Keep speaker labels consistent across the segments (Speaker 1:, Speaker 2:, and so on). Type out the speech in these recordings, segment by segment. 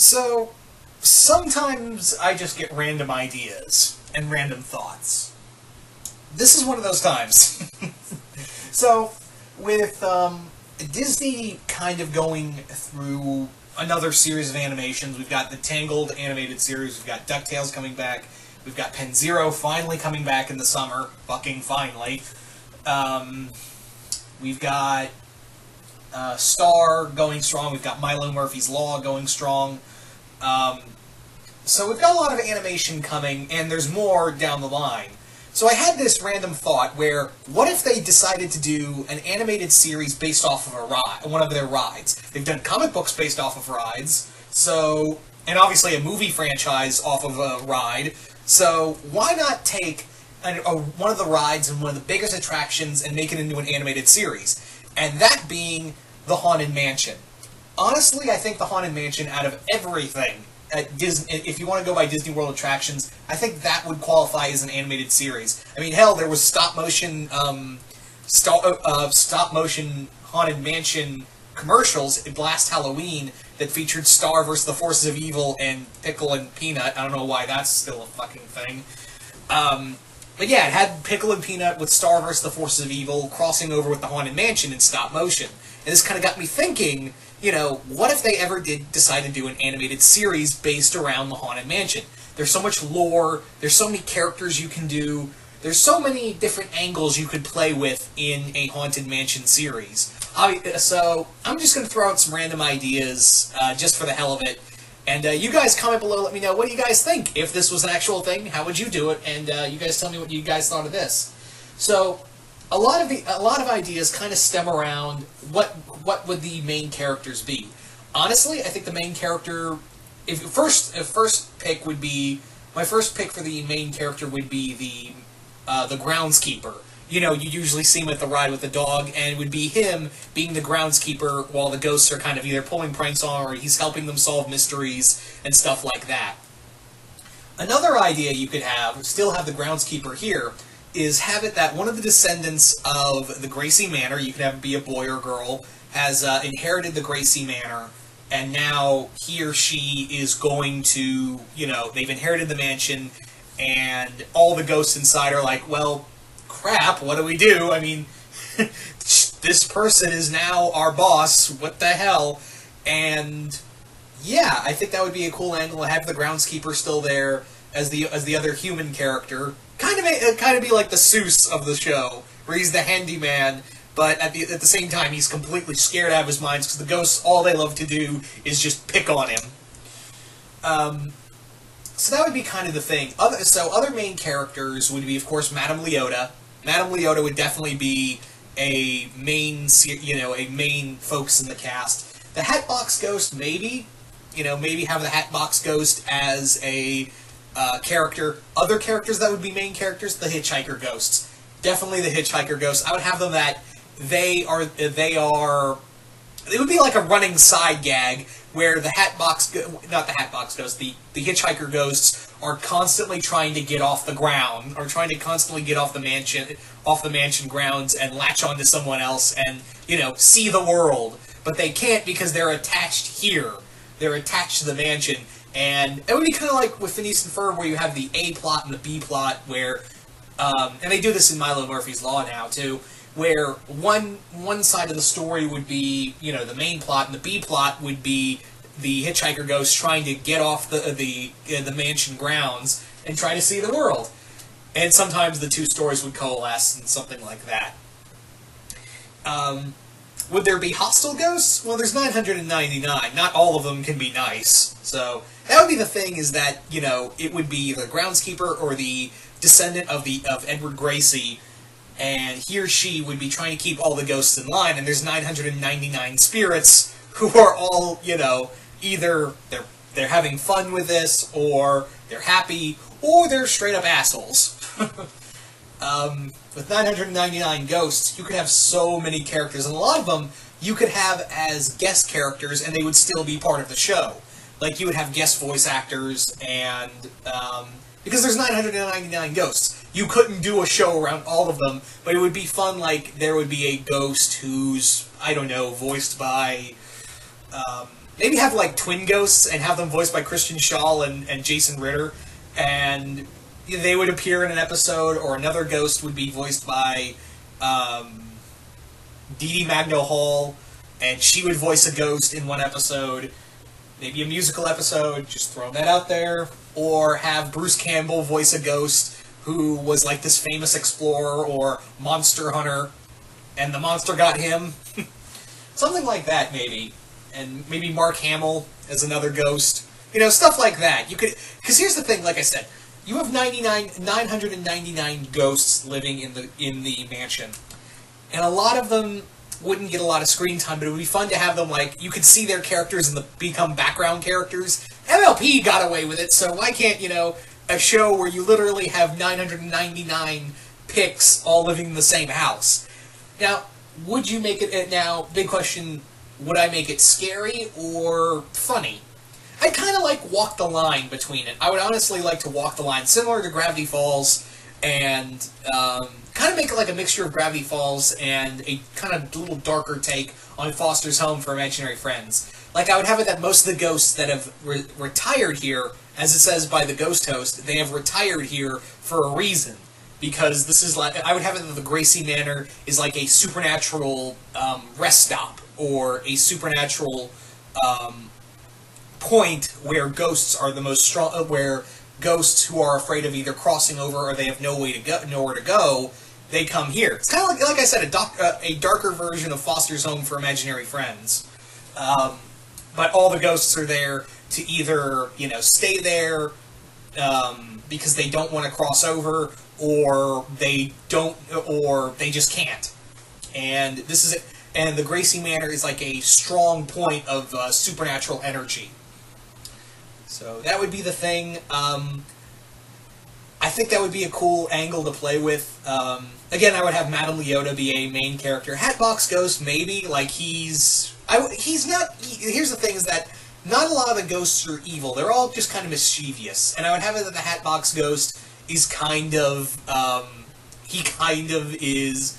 Speaker 1: So, sometimes I just get random ideas and random thoughts. This is one of those times. So, with Disney kind of going through another series of animations, we've got the Tangled animated series, we've got DuckTales coming back, we've got Pen Zero finally coming back in the summer, fucking finally. We've got Star going strong, we've got Milo Murphy's Law going strong. So we've got a lot of animation coming, and there's more down the line. So I had this random thought where, what if they decided to do an animated series based off of a ride, one of their rides? They've done comic books based off of rides, so, and obviously a movie franchise off of a ride. So why not take one of the rides and one of the biggest attractions and make it into an animated series? And that being the Haunted Mansion. Honestly, I think the Haunted Mansion, out of everything at Disney, if you want to go by Disney World attractions, I think that would qualify as an animated series. I mean, hell, there was stop motion Haunted Mansion commercials at Last Halloween that featured Star versus the Forces of Evil and Pickle and Peanut. I don't know why that's still a fucking thing. But yeah, it had Pickle and Peanut with Star versus the Forces of Evil crossing over with the Haunted Mansion in stop motion. And this kind of got me thinking, what if they ever did decide to do an animated series based around the Haunted Mansion? There's so much lore, there's so many characters you can do, there's so many different angles you could play with in a Haunted Mansion series. So I'm just going to throw out some random ideas just for the hell of it. And you guys comment below, let me know, what do you guys think? If this was an actual thing, how would you do it? And you guys tell me what you guys thought of this. So, a lot of ideas kind of stem around what would the main characters be. Honestly, I think the main character, my first pick for the main character would be the groundskeeper. You usually see him at the ride with the dog, and it would be him being the groundskeeper while the ghosts are kind of either pulling pranks on or he's helping them solve mysteries and stuff like that. Another idea you could have, still have the groundskeeper here, is have it that one of the descendants of the Gracie Manor, you could have it be a boy or girl, has inherited the Gracie Manor, and now he or she is going to, they've inherited the mansion, and all the ghosts inside are like, well, crap, what do we do? I mean, this person is now our boss, what the hell? And yeah, I think that would be a cool angle to have the groundskeeper still there as the other human character. Kind of be like the Seuss of the show, where he's the handyman, but at the same time he's completely scared out of his mind because the ghosts, all they love to do is just pick on him. So that would be kind of the thing. Other main characters would be, of course, Madame Leota. Madame Leota would definitely be a main focus in the cast. The Hatbox Ghost, maybe have the Hatbox Ghost as a character. Other characters that would be main characters, the Hitchhiker Ghosts. Definitely the Hitchhiker Ghosts. I would have them that it would be like a running side gag where the Hitchhiker Ghosts are constantly trying to get off the ground, or trying to constantly get off the mansion grounds and latch onto someone else and, see the world. But they can't because they're attached here. They're attached to the mansion. And it would be kind of like with Phineas and Ferb, where you have the A plot and the B plot, where, and they do this in Milo Murphy's Law now too, where one side of the story would be, the main plot, and the B plot would be the Hitchhiker Ghost trying to get off the mansion grounds and try to see the world. And sometimes the two stories would coalesce in something like that. Would there be hostile ghosts? Well, there's 999. Not all of them can be nice. So that would be the thing, is that, it would be the groundskeeper or the descendant of Edward Gracie, and he or she would be trying to keep all the ghosts in line, and there's 999 spirits who are all, either they're having fun with this, or they're happy, or they're straight up assholes. With 999 ghosts, you could have so many characters, and a lot of them you could have as guest characters, and they would still be part of the show. Like, you would have guest voice actors, and, because there's 999 ghosts, you couldn't do a show around all of them, but it would be fun, like, there would be a ghost who's, I don't know, voiced by, maybe have like twin ghosts and have them voiced by Christian Shaw and Jason Ritter, and they would appear in an episode, or another ghost would be voiced by Dee Dee Magno Hall, and she would voice a ghost in one episode. Maybe a musical episode, just throwing that out there. Or have Bruce Campbell voice a ghost who was like this famous explorer or monster hunter, and the monster got him. Something like that, maybe. And maybe Mark Hamill as another ghost. Stuff like that. You could, because here's the thing, like I said, you have 999 ghosts living in the mansion. And a lot of them wouldn't get a lot of screen time, but it would be fun to have them, like, you could see their characters and become background characters. MLP got away with it, so why can't, a show where you literally have 999 picks all living in the same house? Now, would you make it, now, big question, would I make it scary or funny? I kind of walk the line between it. I would honestly like to walk the line, similar to Gravity Falls, and kind of make it like a mixture of Gravity Falls and a kind of little darker take on Foster's Home for Imaginary Friends. I would have it that most of the ghosts that have retired here, as it says by the ghost host, they have retired here for a reason. Because this is I would have it that the Gracie Manor is like a supernatural rest stop, or a supernatural point where ghosts are the most strong, where ghosts who are afraid of either crossing over or they have nowhere to go, they come here. It's kind of like I said, a darker version of Foster's Home for Imaginary Friends. But all the ghosts are there to either, stay there because they don't want to cross over, or they just can't. And this is it. And the Gracie Manor is like a strong point of supernatural energy. So that would be the thing. I think that would be a cool angle to play with. Again, I would have Madame Leota be a main character. Hatbox Ghost, maybe. He's not... Here's the thing, is that not a lot of the ghosts are evil. They're all just kind of mischievous. And I would have it that the Hatbox Ghost is kind of... he kind of is...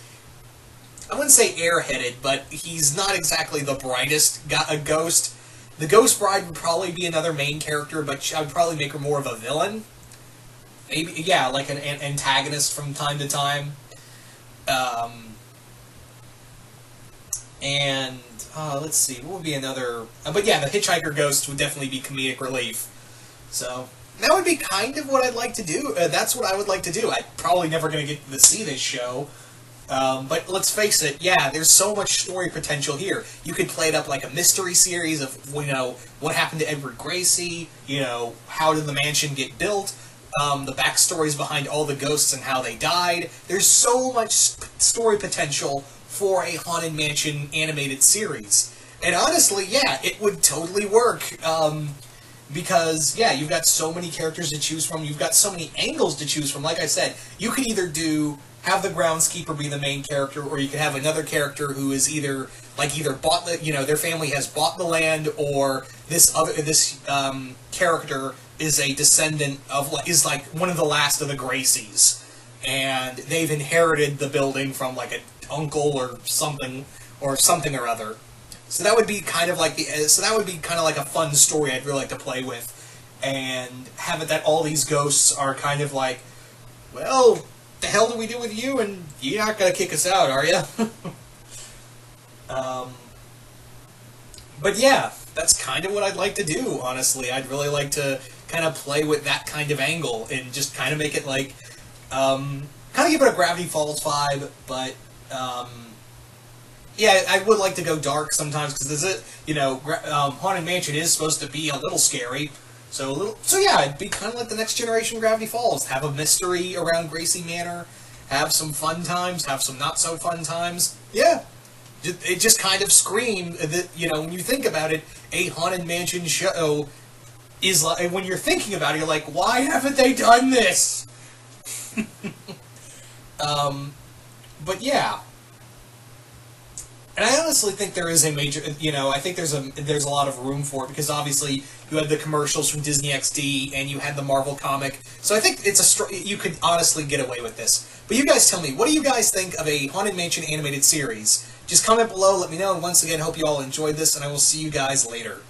Speaker 1: I wouldn't say airheaded, but he's not exactly the brightest ghost. The Ghost Bride would probably be another main character, but I would probably make her more of a villain. Maybe, yeah, like an antagonist from time to time. Let's see, what would be another... but yeah, the Hitchhiker Ghost would definitely be comedic relief. So, that would be kind of what I'd like to do. That's what I would like to do. I'm probably never going to get to see this show. But let's face it, yeah, there's so much story potential here. You could play it up like a mystery series of, what happened to Edward Gracie, how did the mansion get built, the backstories behind all the ghosts and how they died. There's so much story potential for a Haunted Mansion animated series. And honestly, yeah, it would totally work. Because, yeah, you've got so many characters to choose from, you've got so many angles to choose from. Like I said, you could either have the groundskeeper be the main character, or you could have another character who is either bought their family has bought the land, or this character is a descendant of, is like one of the last of the Gracies, and they've inherited the building from like an uncle or something or other. So that would be kind of like a fun story I'd really like to play with, and have it that all these ghosts are kind of like, well, the hell do we do with you? And you're not gonna kick us out, are you? But yeah, that's kind of what I'd like to do, honestly. I'd really like to kind of play with that kind of angle and just kind of make it like, kind of give it a Gravity Falls vibe, but, yeah, I would like to go dark sometimes, because Haunted Mansion is supposed to be a little scary. So yeah, it'd be kind of like the next generation Gravity Falls. Have a mystery around Gracie Manor, have some fun times, have some not so fun times. Yeah, it just kind of screamed that, when you think about it, a Haunted Mansion show is like, when you're thinking about it, you're like, why haven't they done this? But yeah. And I honestly think there is a major, I think there's a lot of room for it, because obviously you had the commercials from Disney XD and you had the Marvel comic, so I think you could honestly get away with this. But you guys tell me, what do you guys think of a Haunted Mansion animated series? Just comment below, let me know, and once again, hope you all enjoyed this, and I will see you guys later.